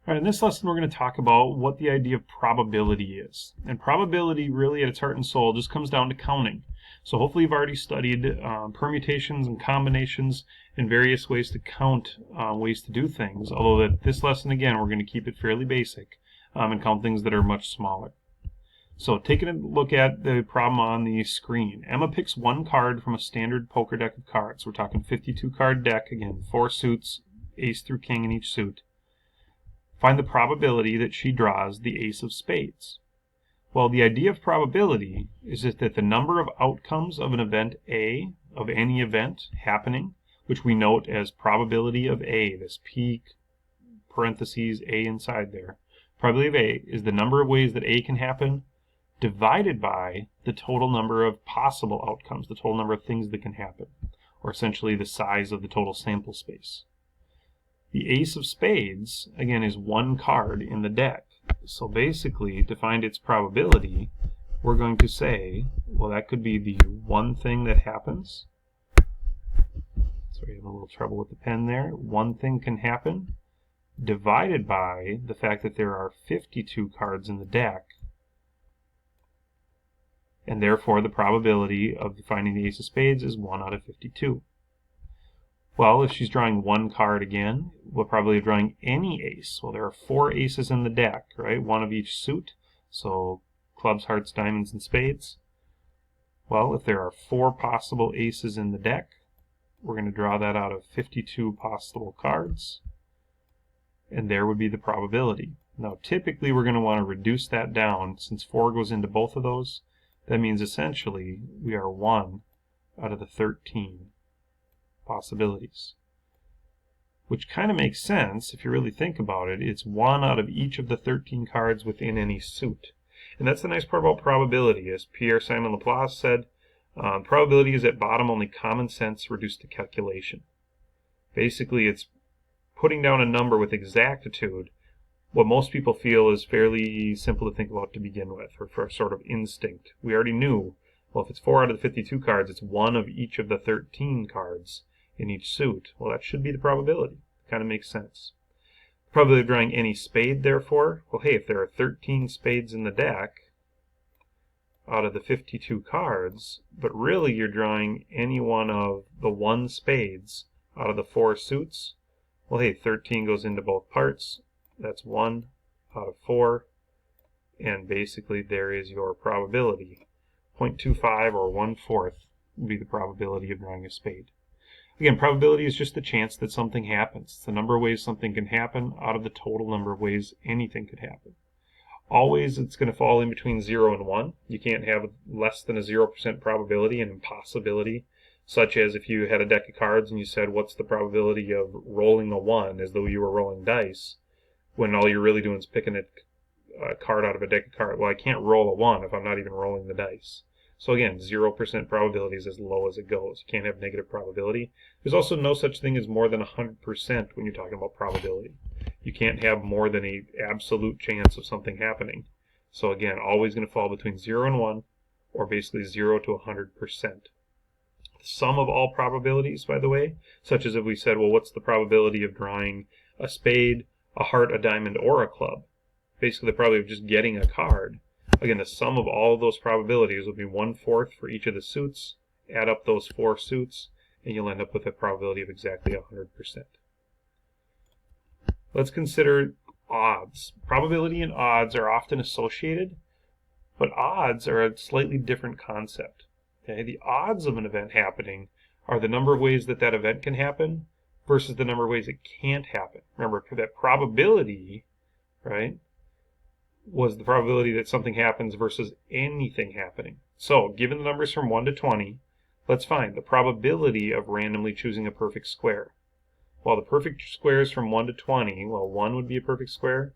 All right, in this lesson, we're going to talk about what the idea of probability is. And probability, really, at its heart and soul, just comes down to counting. So hopefully you've already studied permutations and combinations and various ways to count ways to do things. Although that this lesson, again, we're going to keep it fairly basic and count things that are much smaller. So taking a look at the problem on the screen. Emma picks one card from a standard poker deck of cards. We're talking 52 card deck, again, 4 suits, ace through king in each suit. Find the probability that she draws the ace of spades. Well, the idea of probability is that the number of outcomes of an event A, of any event happening, which we note as probability of A, this P parentheses A inside there, probability of A is the number of ways that A can happen divided by the total number of possible outcomes, the total number of things that can happen, or essentially the size of the total sample space. The ace of spades, again, is one card in the deck. So basically, to find its probability, we're going to say, well, that could be the one thing that happens. Sorry, I have a little trouble with the pen there. One thing can happen, divided by the fact that there are 52 cards in the deck, and therefore the probability of finding the ace of spades is 1 out of 52. Well, if she's drawing one card again, we'll probably be drawing any ace. Well, there are 4 aces in the deck, right? One of each suit. So clubs, hearts, diamonds, and spades. Well, if there are 4 possible aces in the deck, we're going to draw that out of 52 possible cards. And there would be the probability. Now, typically, we're going to want to reduce that down. Since 4 goes into both of those, that means essentially we are 1 out of the 13 possibilities, which kind of makes sense if you really think about it. It's 1 out of each of the 13 cards within any suit. And that's the nice part about probability. As Pierre-Simon Laplace said, probability is at bottom only common sense reduced to calculation. Basically, it's putting down a number with exactitude, what most people feel is fairly simple to think about to begin with, or for a sort of instinct. We already knew, well, if it's 4 out of the 52 cards, it's 1 of each of the 13 cards in each suit. Well, that should be the probability. Kind of makes sense. Probability of drawing any spade, therefore, well, hey, if there are 13 spades in the deck out of the 52 cards, but really you're drawing any one of the 1 spades out of the 4 suits, well, hey, 13 goes into both parts. That's 1 out of 4, and basically there is your probability. 0.25 or 1/4 would be the probability of drawing a spade. Again, probability is just the chance that something happens. It's the number of ways something can happen out of the total number of ways anything could happen. Always it's going to fall in between 0 and 1. You can't have less than a 0% probability, an impossibility, such as if you had a deck of cards and you said, what's the probability of rolling a 1 as though you were rolling dice, when all you're really doing is picking a card out of a deck of cards. Well, I can't roll a 1 if I'm not even rolling the dice. So again, 0% probability is as low as it goes. You can't have negative probability. There's also no such thing as more than 100% when you're talking about probability. You can't have more than an absolute chance of something happening. So again, always going to fall between 0 and 1, or basically 0 to 100%. The sum of all probabilities, by the way, such as if we said, well, what's the probability of drawing a spade, a heart, a diamond, or a club? Basically, the probability of just getting a card. Again, the sum of all of those probabilities will be 1/4 for each of the suits. Add up those 4 suits, and you'll end up with a probability of exactly 100%. Let's consider odds. Probability and odds are often associated, but odds are a slightly different concept. Okay? The odds of an event happening are the number of ways that that event can happen versus the number of ways it can't happen. Remember, that probability, right, was the probability that something happens versus anything happening. So, given the numbers from 1 to 20, let's find the probability of randomly choosing a perfect square. Well, the perfect squares from 1 to 20, well, 1 would be a perfect square,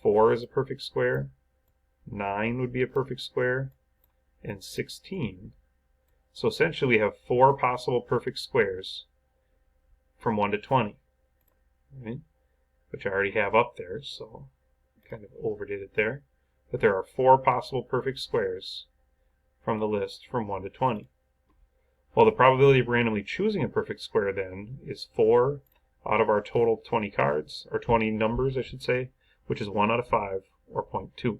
4 is a perfect square, 9 would be a perfect square, and 16. So essentially we have 4 possible perfect squares from 1 to 20, right? Which I already have up there, so kind of overdid it there. But there are 4 possible perfect squares from the list from 1 to 20. Well, the probability of randomly choosing a perfect square then is 4 out of our total 20 cards, or 20 numbers, I should say, which is 1 out of 5, or 0.2.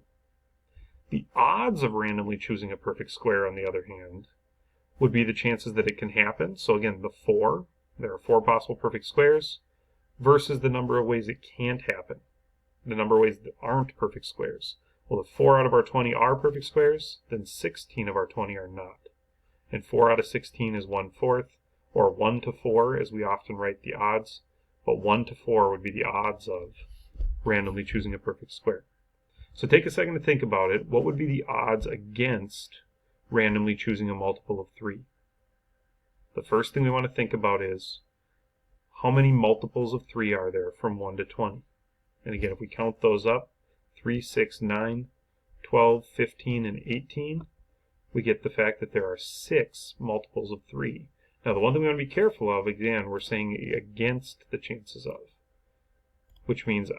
The odds of randomly choosing a perfect square, on the other hand, would be the chances that it can happen. So again, the 4, there are 4 possible perfect squares, versus the number of ways it can't happen, the number of ways that aren't perfect squares. Well, if 4 out of our 20 are perfect squares, then 16 of our 20 are not. And 4 out of 16 is 1/4, or 1 to 4, as we often write the odds, but 1 to 4 would be the odds of randomly choosing a perfect square. So take a second to think about it. What would be the odds against randomly choosing a multiple of 3? The first thing we want to think about is, how many multiples of 3 are there from 1 to 20? And again, if we count those up, 3, 6, 9, 12, 15, and 18, we get the fact that there are 6 multiples of 3. Now, the one thing we want to be careful of, again, we're saying against the chances of, which means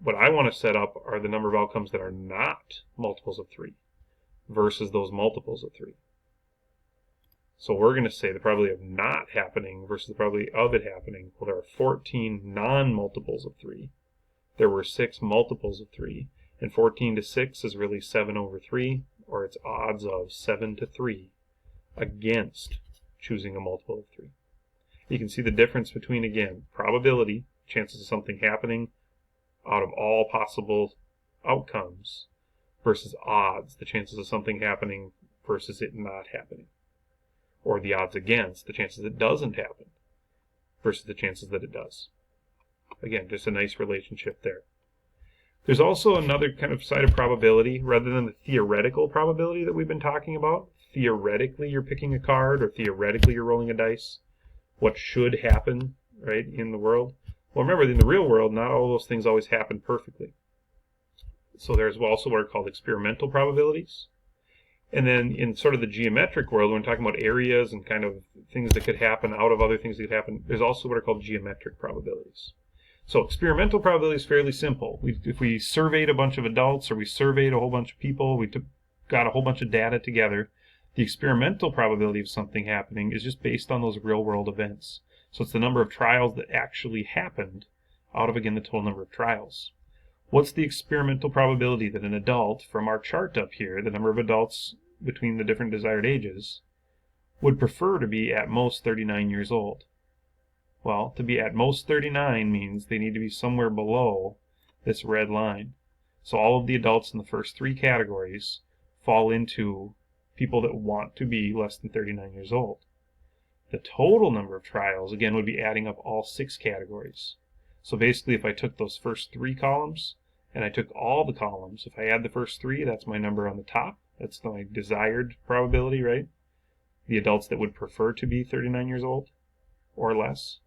what I want to set up are the number of outcomes that are not multiples of 3 versus those multiples of 3. So we're going to say the probability of not happening versus the probability of it happening. Well, there are 14 non-multiples of 3. There were 6 multiples of 3. And 14 to 6 is really 7 over 3, or it's odds of 7 to 3 against choosing a multiple of 3. You can see the difference between, again, probability, chances of something happening out of all possible outcomes, versus odds, the chances of something happening versus it not happening. Or the odds against, the chances it doesn't happen versus the chances that it does. Again, just a nice relationship there. There's also another kind of side of probability, rather than the theoretical probability that we've been talking about. Theoretically, you're picking a card, or theoretically, you're rolling a dice. What should happen, right, in the world? Well, remember, in the real world, not all those things always happen perfectly. So there's also what are called experimental probabilities. And then in sort of the geometric world, when we're talking about areas and kind of things that could happen out of other things that could happen, there's also what are called geometric probabilities. So experimental probability is fairly simple. If we surveyed a bunch of adults, or we surveyed a whole bunch of people, got a whole bunch of data together, the experimental probability of something happening is just based on those real-world events. So it's the number of trials that actually happened out of, again, the total number of trials. What's the experimental probability that an adult, from our chart up here, the number of adults between the different desired ages, would prefer to be at most 39 years old? Well, to be at most 39 means they need to be somewhere below this red line. So all of the adults in the first 3 categories fall into people that want to be less than 39 years old. The total number of trials, again, would be adding up all 6 categories. So basically, if I took those first 3 columns, and I took all the columns, if I add the first 3, that's my number on the top. That's my desired probability, right? The adults that would prefer to be 39 years old or less.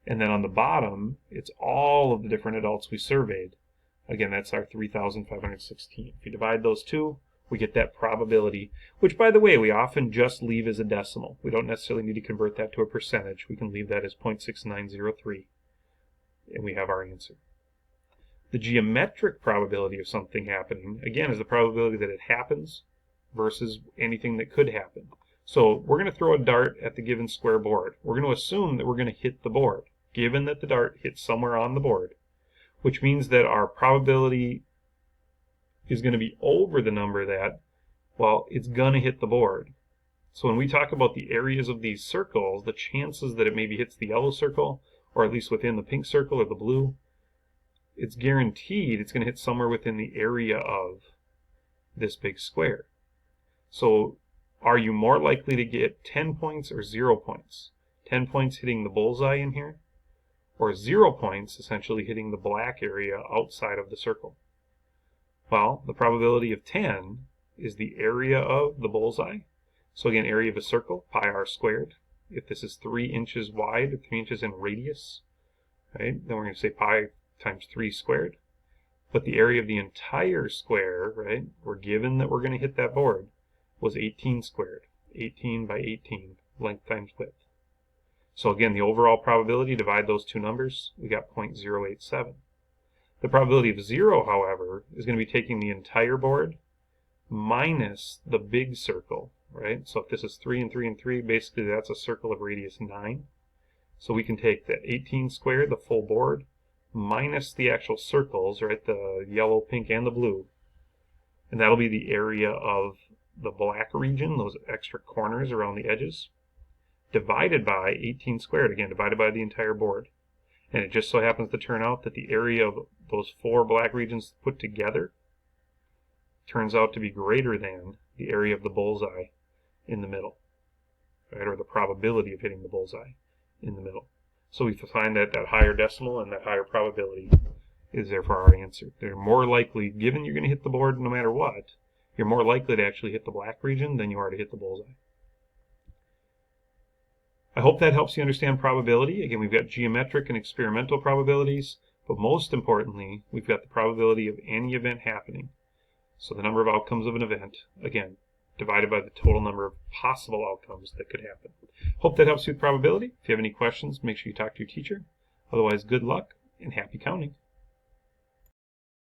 And then on the bottom, it's all of the different adults we surveyed. Again, that's our 3,516. If you divide those two, we get that probability, which, by the way, we often just leave as a decimal. We don't necessarily need to convert that to a percentage. We can leave that as 0.6903, and we have our answer. The geometric probability of something happening, again, is the probability that it happens versus anything that could happen. So we're going to throw a dart at the given square board. We're going to assume that we're going to hit the board, given that the dart hits somewhere on the board, which means that our probability is going to be over the number that, well, it's going to hit the board. So when we talk about the areas of these circles, the chances that it maybe hits the yellow circle, or at least within the pink circle or the blue, it's guaranteed it's going to hit somewhere within the area of this big square. So are you more likely to get 10 points or 0 points? 10 points hitting the bullseye in here, or 0 points essentially hitting the black area outside of the circle? Well, the probability of 10 is the area of the bullseye. So again, area of a circle, pi r squared. If this is 3 inches wide, 3 inches in radius, right, then we're going to say pi times 3 squared. But the area of the entire square, right, we're given that we're going to hit that board, was 18 squared. 18 by 18, length times width. So again, the overall probability, divide those two numbers, we got 0.087. The probability of 0, however, is going to be taking the entire board minus the big circle, right? So if this is 3 and 3 and 3, basically that's a circle of radius 9. So we can take that 18 squared, the full board, minus the actual circles, right, the yellow, pink, and the blue, and that'll be the area of the black region, those extra corners around the edges, divided by 18 squared, again, divided by the entire board. And it just so happens to turn out that the area of those 4 black regions put together turns out to be greater than the area of the bullseye in the middle, right, or the probability of hitting the bullseye in the middle. So we find that that higher decimal and that higher probability is therefore our answer. They're more likely, given you're going to hit the board no matter what, you're more likely to actually hit the black region than you are to hit the bullseye. I hope that helps you understand probability. Again, we've got geometric and experimental probabilities, but most importantly, we've got the probability of any event happening. So the number of outcomes of an event, again, divided by the total number of possible outcomes that could happen. Hope that helps you with probability. If you have any questions, make sure you talk to your teacher. Otherwise, good luck and happy counting.